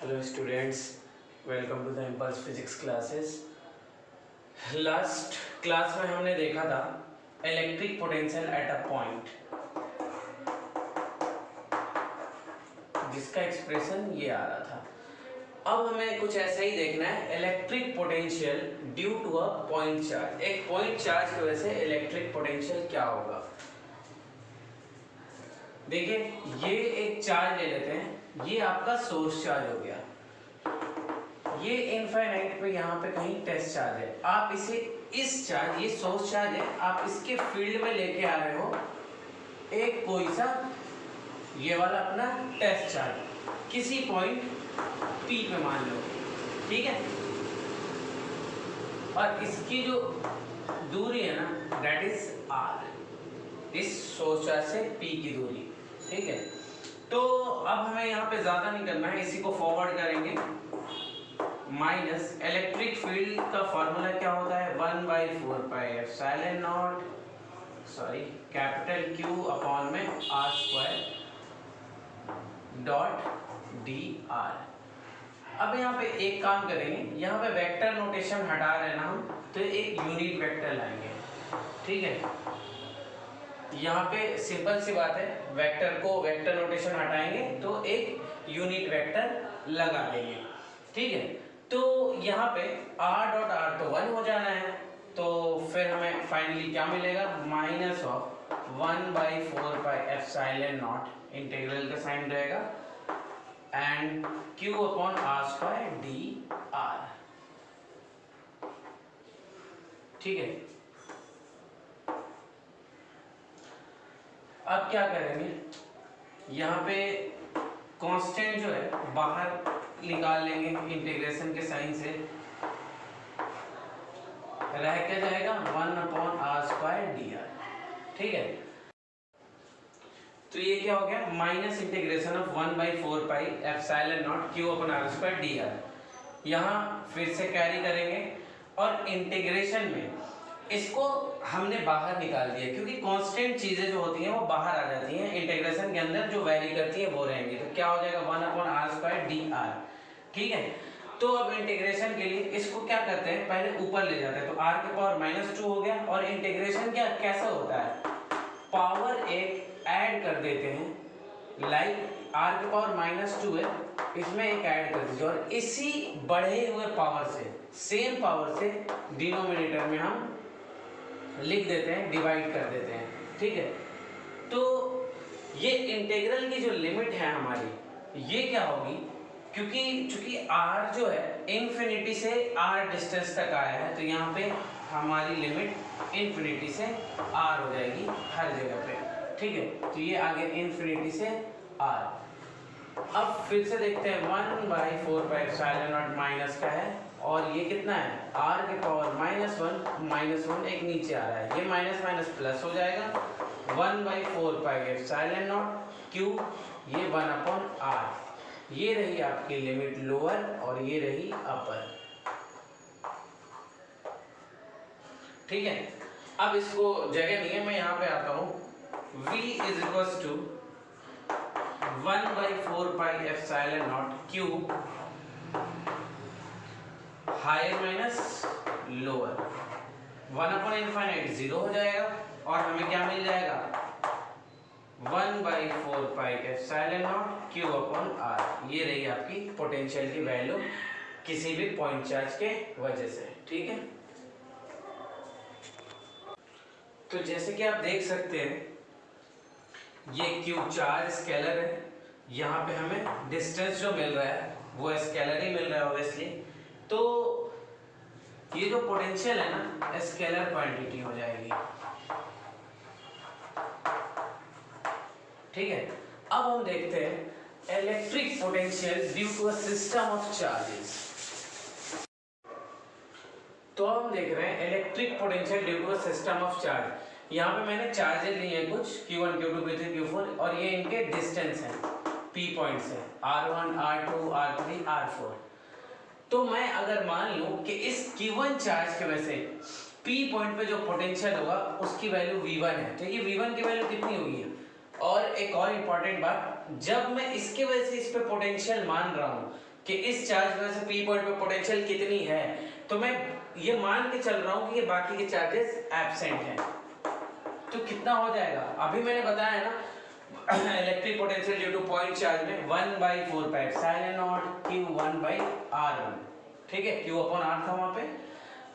Hello students, welcome to the impulse physics classes. Last class में हमने देखा था electric potential at a point, जिसका एक्सप्रेशन ये आ रहा था। अब हमें कुछ ऐसा ही देखना है, electric potential due to a point charge. एक पॉइंट चार्ज की वजह से इलेक्ट्रिक पोटेंशियल क्या होगा। देखिए, ये एक चार्ज ले लेते हैं, ये आपका सोर्स चार्ज हो गया, ये इनफाइनाइट पे यहाँ पे कहीं टेस्ट चार्ज है। आप इसे इस चार्ज, ये सोर्स चार्ज है, आप इसके फील्ड में लेके आ रहे हो एक कोई सा ये वाला अपना टेस्ट चार्ज किसी पॉइंट P पे मान लो, ठीक है। और इसकी जो दूरी है ना, दैट इज R, इस सोर्स चार्ज से P की दूरी, ठीक है। तो अब हमें यहाँ पे ज्यादा नहीं करना है, इसी को फॉरवर्ड करेंगे। माइनस इलेक्ट्रिक फील्ड का फॉर्मूला क्या होता है, 1/4 pi epsilon not, sorry capital Q upon में R² डॉट dr। अब यहाँ पे एक काम करेंगे, यहाँ पे वेक्टर नोटेशन हटा रहे ना हम, तो एक यूनिट वेक्टर लाएंगे, ठीक है। यहाँ पे सिंपल सी बात है, वेक्टर को वेक्टर नोटेशन हटाएंगे तो एक यूनिट वेक्टर लगा देंगे, ठीक है। तो यहाँ पे r डॉट r तो 1 हो जाना है, तो फिर हमें फाइनली क्या मिलेगा, minus of 1/4 pi epsilon not, integral का साइन रहेगा, and q upon R² dr, ठीक है। अब क्या करेंगे, यहाँ पे कांस्टेंट जो है बाहर निकाल लेंगे इंटीग्रेशन के साइन से, रह क्या जाएगा 1/R² dr, ठीक है। तो ये क्या हो गया, minus integration of 1/4 pi epsilon naught q upon R² dr। यहाँ फिर से कैरी करेंगे और इंटीग्रेशन में इसको हमने बाहर निकाल दिया, क्योंकि कांस्टेंट चीजें जो होती हैं वो बाहर आ जाती हैं, इंटीग्रेशन के अंदर जो वैरी करती है वो रहेंगी। तो क्या हो जाएगा 1/R² dr, ठीक है। तो अब इंटीग्रेशन के लिए इसको क्या करते हैं, पहले ऊपर ले जाते हैं, तो r के पावर -2 हो गया। और इंटीग्रेशन क्या कैसा होता है, पावर एक ऐड कर देते हैं, लाइक r के पावर -2 है, इसमें एक ऐड कर दीजिए, और इसी बढ़े हुए पावर से, सेम पावर से डिनोमिनेटर में हम लिख देते हैं, डिवाइड कर देते हैं, ठीक है। तो ये इंटीग्रल की जो लिमिट है हमारी, ये क्या होगी, क्योंकि चूंकि r जो है इन्फिनिटी से r डिस्टेंस तक आया है, तो यहाँ पे हमारी लिमिट इन्फिनिटी से r हो जाएगी हर जगह पे, ठीक है। तो ये आगे इन्फिनिटी से r। अब फिर से देखते हैं, 1/4 पाई एप्सिलॉन नॉट माइनस का है, और ये कितना है, r के पावर -1 एक नीचे आ रहा है, ये माइनस माइनस प्लस हो जाएगा, 1/4 पाई एप्सिलॉन नॉट q, ये 1/r। ये रही आपकी लिमिट लोअर और ये रही अपर, ठीक है। अब इसको जगह नहीं है, मैं यहाँ पे आता हूँ, v is equals to 1/4 pi epsilon naught q, higher minus lower, 1/∞ 0 हो जाएगा, और हमें क्या मिल जाएगा 1/4 pi epsilon naught q upon r। ये रही आपकी पोटेंशियल की वैल्यू किसी भी पॉइंट चार्ज के वजह से, ठीक है। तो जैसे कि आप देख सकते हैं, ये q चार्ज स्केलर है, यहाँ पे हमें डिस्टेंस जो मिल रहा है वो स्केलर ही मिल रहा है ऑब्वियसली। तो ये जो पोटेंशियल है ना, स्केलर क्वांटिटी हो जाएगी, ठीक है। अब हम देखते हैं electric potential due to a system of charges. तो हम देख रहे हैं electric potential due to a system of charge. यहाँ पे मैंने चार्जेस लिए हैं कुछ, Q1 Q2 Q3 Q4, और ये इनके डिस्टेंस हैं, P पॉइंट्स हैं, R1 R2 R3 R4। तो मैं अगर मान लूं कि इस Q1 चार्ज की वजह से P पॉइंट पे जो पोटेंशियल होगा उसकी वैल्यू V1 है, तो ये V1 की वैल्यू कितनी होगी। और एक और इम्पॉर्टेंट बात, जब मैं इसके वजह से इस पे पोटेंशियल मान रहा हूँ कि इस चार्ज में से पी पॉइंट पे पोटेंशियल कितनी है, तो मैं ये मान के चल रहा हूँ कि ये बाकी के चार्जेस एब्सेंट हैं, तो कितना हो जाएगा? अभी मैंने बताया है ना electric potential due two point charge में 1/4 पाई एप्सिलॉन नॉट q1/r1, ठीक है, q अपॉन r था वहां पे,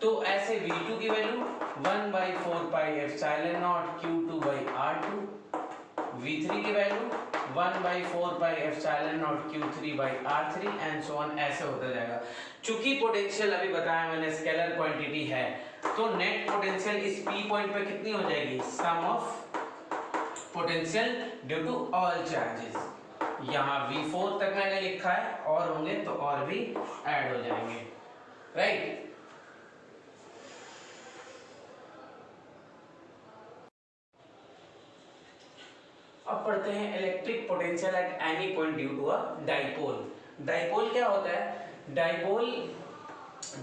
तो ऐसे v2 की value 1/4 pi epsilon not q2/r2, v3 की value 1/4 pi epsilon not q3/r3 and so on, ऐसे होता जाएगा। चूंकि पोटेंशियल अभी बताया मैंने स्केलर क्वांटिटी है, तो नेट पोटेंशियल इस p पॉइंट पे कितनी हो जाएगी? Sum of potential due to all charges. यहाँ v4 तक मैंने लिखा है, और होंगे तो और भी ऐड हो जाएंगे, राइट। अब पढ़ते हैं electric potential at any point due to a dipole. Dipole क्या होता है? डाइपोल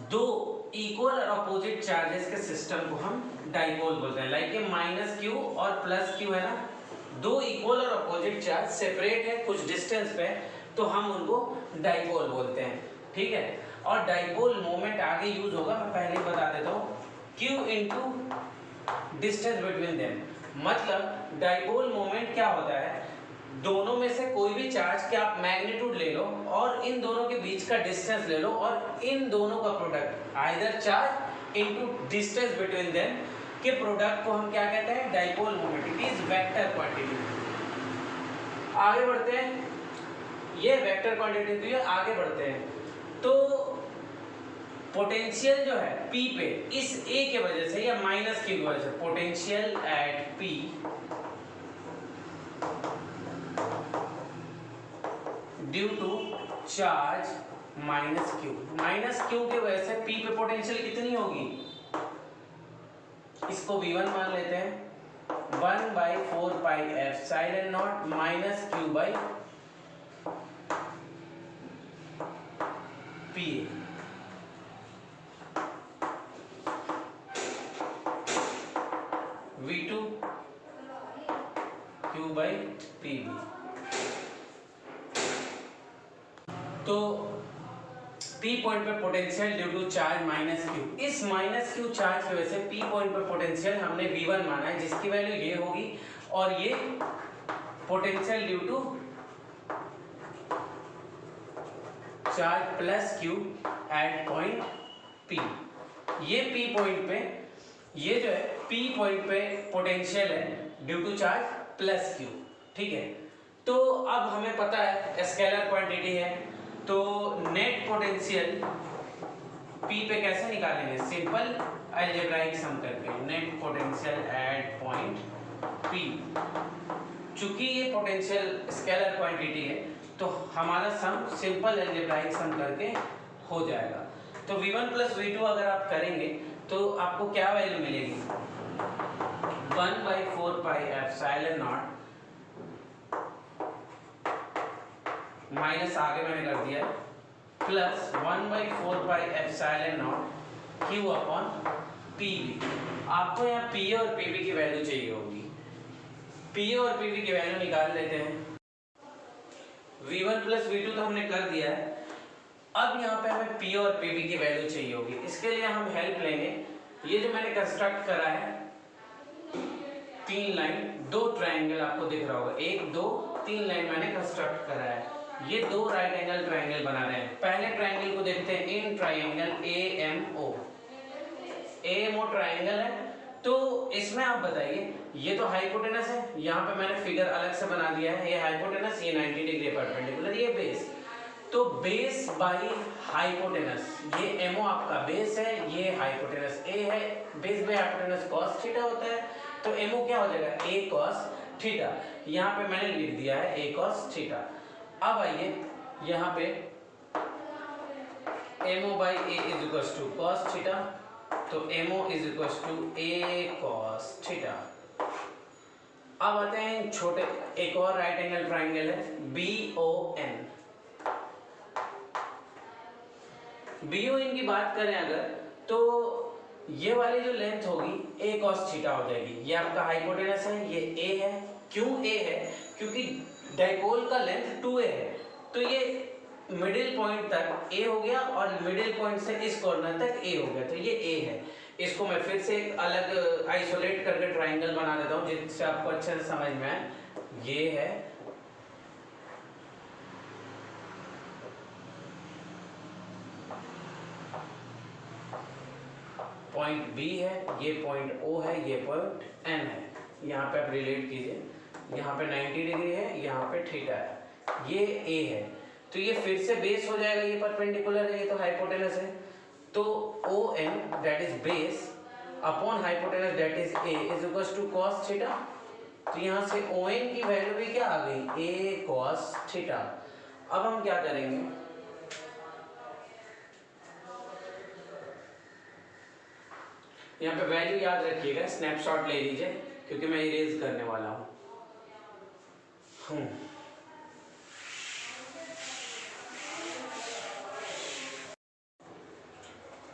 दो इक्वल और अपोजिट चार्जेस के सिस्टम को हम डाइपोल बोलते हैं। लाइक ये -q और +q है ना, दो इक्वल और अपोजिट चार्ज सेपरेट है कुछ डिस्टेंस पे, तो हम उनको डाइपोल बोलते हैं, ठीक है। और डाइपोल मोमेंट आगे यूज होगा, मैं पहले ही बता देता हूँ, q into distance between them. मतलब डाइपोल मोमेंट क्या होता है? दोनों में से कोई भी चार्ज के आप मैग्नीट्यूड ले लो और इन दोनों के बीच का डिस्टेंस ले लो, और इन दोनों का product either charge into distance between them के प्रोडक्ट को हम क्या कहते हैं? Dipole moment. It is vector quantity. आगे बढ़ते हैं, ये वेक्टर क्वांटिटी थी, आगे बढ़ते हैं। तो पोटेंशियल जो है P पे इस A के वजह से या -q की वजह से, potential at P due to charge -q की वजह से P पे पोटेंशियल कितनी होगी? इसको V1 मान लेते हैं, 1/4 pi epsilon not -q/P। V2 q/Pb। तो P पॉइंट पे potential due to charge -q, इस -q चार्ज की वजह से P पॉइंट पे पोटेंशियल हमने V1 माना है, जिसकी वैल्यू ये होगी, और ये potential due to charge +q at point P। ये P पॉइंट पे, ये जो है P पॉइंट पे पोटेंशियल है ड्यू टू चार्ज +q, ठीक है। तो अब हमें पता है स्केलर क्वांटिटी है, तो नेट पोटेंशियल P पे कैसे निकालेंगे? सिंपल अलजेब्राइक सम करके, net potential at point P। चूंकि ये पोटेंशियल स्केलर क्वांटिटी है, तो हमारा सम सिंपल अलजेब्राइक सम करके हो जाएगा। तो V1 + V2 अगर आप करेंगे तो आपको क्या वैल्यू मिलेगी? 1/4 पाई एप्सिलॉन नॉट, माइनस आगे मैंने कर दिया, plus 1/4 pi epsilon not q/Pb। आपको यहाँ P और Pb की वैल्यू चाहिए होगी। P और Pb की वैल्यू निकाल लेते हैं। V1 + V2 तो हमने कर दिया है, अब यहाँ पे हमें P और Pb की वैल्यू चाहिए होगी। इसके लिए हम हेल्प लेंगे, ये जो मैंने कंस्ट्रक्ट करा है 3 लाइन, 2 ट्रायंगल आपको दिख रहा होगा, 1 2 3 लाइन मैंने कंस्ट्रक्ट करा है। ये 2 राइट एंगल ट्रायंगल बना रहे हैं। पहले ट्रायंगल को देखते हैं, इन ट्रायंगल AMO ट्रायंगल है। तो इसमें आप बताइए, ये तो हाइपोटेनस है, यहाँ पे मैंने फिगर अलग से बना दिया है, ये हाइपोटेनस, ये 90 डिग्री परपेंडिकुलर, ये बेस। तो बेस बाई हाइपोटेनस, ये एमओ आपका बेस है, ये हाइपोटेनस ए है, base by hypotenuse cos theta होता है, तो एमओ क्या हो जाएगा? a cos theta. यहाँ पे मैंने लिख दिया है a cos थीटा। अब आइए यहाँ पे MO by A is equals to cos theta, तो MO is equals to A cos theta. अब आते हैं छोटे, एक और राइट एंगल ट्राइंगल है BON। BON की बात करें अगर, तो ये वाली जो लेंथ होगी A cos थीटा हो जाएगी। ये आपका हाइपोटेनस है, ये A है। क्यों A है? क्योंकि डाइपोल का लेंथ 2A है, तो ये मिडिल पॉइंट तक a हो गया और मिडिल पॉइंट से इस कॉर्नर तक a हो गया, तो ये a है। इसको मैं फिर से एक अलग आइसोलेट करके ट्राइंगल बना देता हूँ जिससे आपको अच्छे से समझ में आए। ये है पॉइंट B है, ये पॉइंट O है, ये पॉइंट N है। यहाँ पे आप रिलेट कीजिए, यहाँ पे 90 डिग्री है, यहाँ पे थीटा है, ये A है। तो ये फिर से बेस हो जाएगा, ये परपेंडिकुलर है, ये तो हाइपोटेनस है। तो ON that is base upon hypotenuse that is A is equals to cos theta. तो यहाँ से ON की वैल्यू भी क्या आ गई, A cos थीटा। अब हम क्या करेंगे, यहाँ पे वैल्यू याद रखिएगा, स्नैपशॉट ले लीजिए क्योंकि मैं इरेज करने वाला हूँ।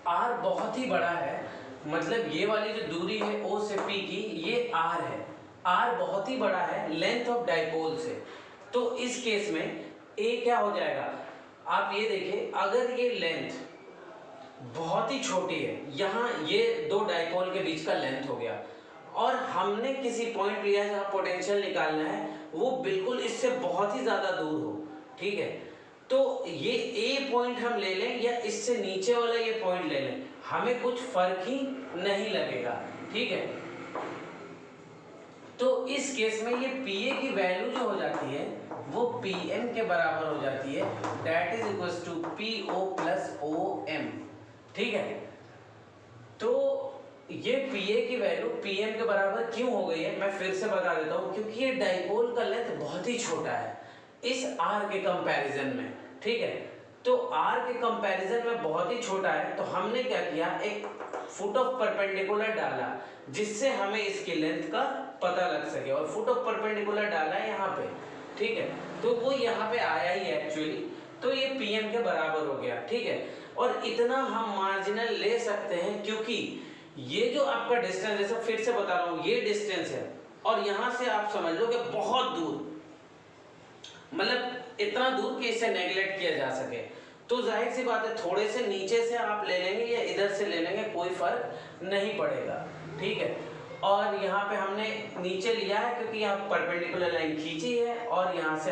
R बहुत ही बड़ा है, मतलब ये वाली जो दूरी है O से P की, ये R है। R बहुत ही बड़ा है लेंथ ऑफ डाइपोल से। तो इस केस में A क्या हो जाएगा, आप ये देखिए, अगर ये लेंथ बहुत ही छोटी है, यहाँ ये दो डाइपोल के बीच का लेंथ हो गया, और हमने किसी पॉइंट लिया है जहाँ पोटेंशियल निकालना है, वो बिल्कुल इससे बहुत ही ज़्यादा दूर हो, ठीक है। तो ये A पॉइंट हम ले लें या इससे नीचे वाला ये पॉइंट ले लें, हमें कुछ फर्क ही नहीं लगेगा, ठीक है। तो इस केस में ये PA की वैल्यू जो हो जाती है वो PM के बराबर हो जाती है, that is equals to PO plus OM, ठीक है। तो ये PA की वैल्यू PM के बराबर क्यों हो गई है, मैं फिर से बता देता हूँ, क्योंकि ये डाइपोल का लेंथ बहुत ही छोटा है इस R के कंपैरिजन में, ठीक है। तो R के कंपैरिजन में बहुत ही छोटा है, तो हमने क्या किया, एक फुट ऑफ परपेंडिकुलर डाला जिससे हमें इसकी लेंथ का पता लग सके, और फुट ऑफ परपेंडिकुलर डाला है यहाँ पे, ठीक है। तो वो यहाँ पे आया ही एक्चुअली, तो ये PM के बराबर हो गया, ठीक है। और इतना हम मार्जिनल ले सकते हैं क्योंकि ये जो आपका डिस्टेंस, जैसे फिर से बता रहा हूँ, ये डिस्टेंस है और यहाँ से आप समझ लो कि बहुत दूर, मतलब इतना दूर कि इसे नेगलेक्ट किया जा सके। तो जाहिर सी बात है, थोड़े से नीचे से आप ले लेंगे या इधर से ले लेंगे, कोई फर्क नहीं पड़ेगा, ठीक है। और यहाँ पे हमने नीचे लिया है क्योंकि यहाँ परपेंडिकुलर लाइन खींची है, और यहाँ से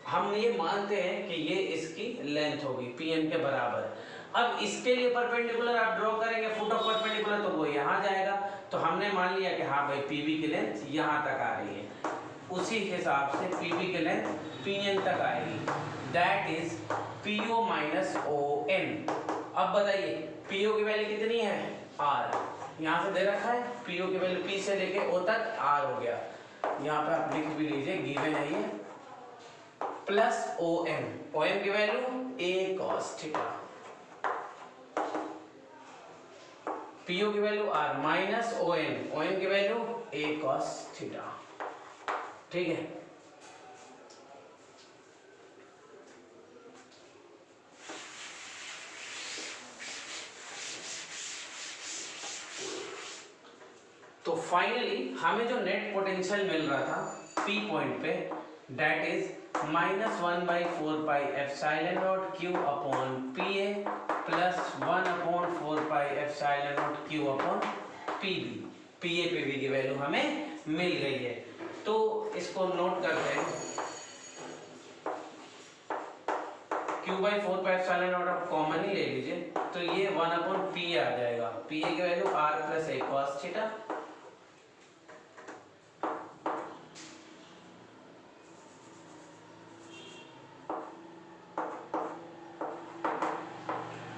हम ये मानते हैं कि ये इसकी लेंथ होगी PM के बराबर। अब इसके लिए परपेंडिकुलर आप ड्रॉ करेंगे फुट ऑफ परपेंडिकुलर, तो वो यहाँ जाएगा, तो हमने मान लिया कि हाँ भाई PB की लेंथ यहाँ तक आ रही है, उसी हिसाब से PB की लेंथ PN तक आएगी, that is PO minus ON। अब बताइए PO की वैल्यू कितनी है, R, यहाँ से दे रखा है, PO की वैल्यू P से लेके O तक R हो गया, यहाँ पे आप लिख भी लीजिए, गिवन है ये, प्लस OM की value A cos theta, PO की वैल्यू R माइनस OM की वैल्यू A cos थीटा, ठीक है। तो फाइनली हमें जो नेट पोटेंशियल मिल रहा था P पॉइंट पे, that is -1/4πε0 Q upon PA plus 1/4πε0 Q upon PB। PA PB की वैल्यू हमें मिल गई है, तो इसको नोट करते हैं, Q/4πε0 आप कॉमन ही ले लीजिए, तो ये 1/P आ जाएगा, PA की value R plus A cos theta,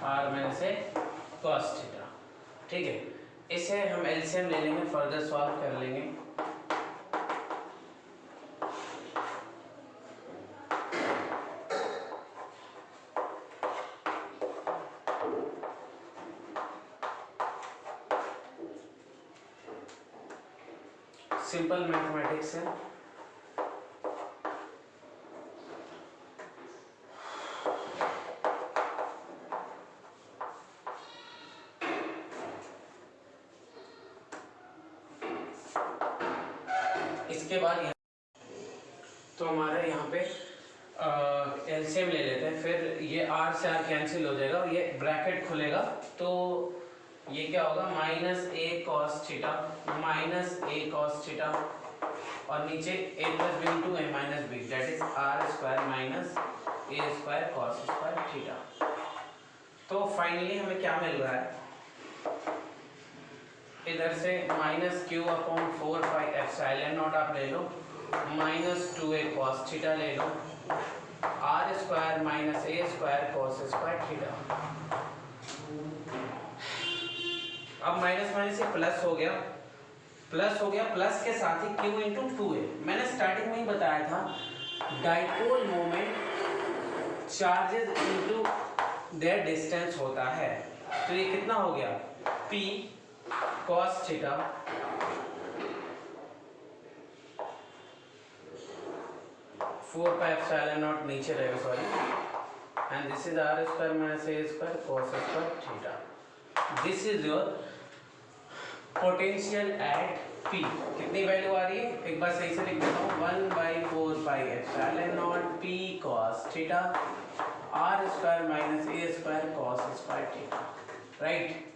R minus A cos theta, ठीक है। इसे हम एलसीएम ले लेंगे, फर्दर सॉल्व कर लेंगे। सिंपल मैथमेटिक्स है, इसके बाद तो हमारे यहाँ पे एलसीएम ले लेते हैं, फिर ये r से r कैंसिल हो जाएगा, ये ब्रैकेट खुलेगा, तो ये क्या होगा minus a cos theta minus a cos theta और नीचे a plus B into A minus B, that is r square minus a square cos square theta. तो फाइनली हमें क्या मिल रहा है, इधर से minus Q upon 4 pi epsilon naught आप ले लो, माइनस 2a cos थीटा ले लो, r square minus a square cos square theta. अब माइनस माइनस से प्लस हो गया, प्लस के साथ ही q इंटू 2a। मैंने स्टार्टिंग में ही बताया था dipole moment charges into their distance होता है। तो ये कितना हो गया p cos theta four pi epsilon not नीचे रहेगा, sorry, and this is r square minus a square cos square theta. This is your potential at p। कितनी वैल्यू आ रही है, एक बार सही से लिख देता हूँ, 1/4 pi epsilon not p cos theta r square minus a square cos square theta, right.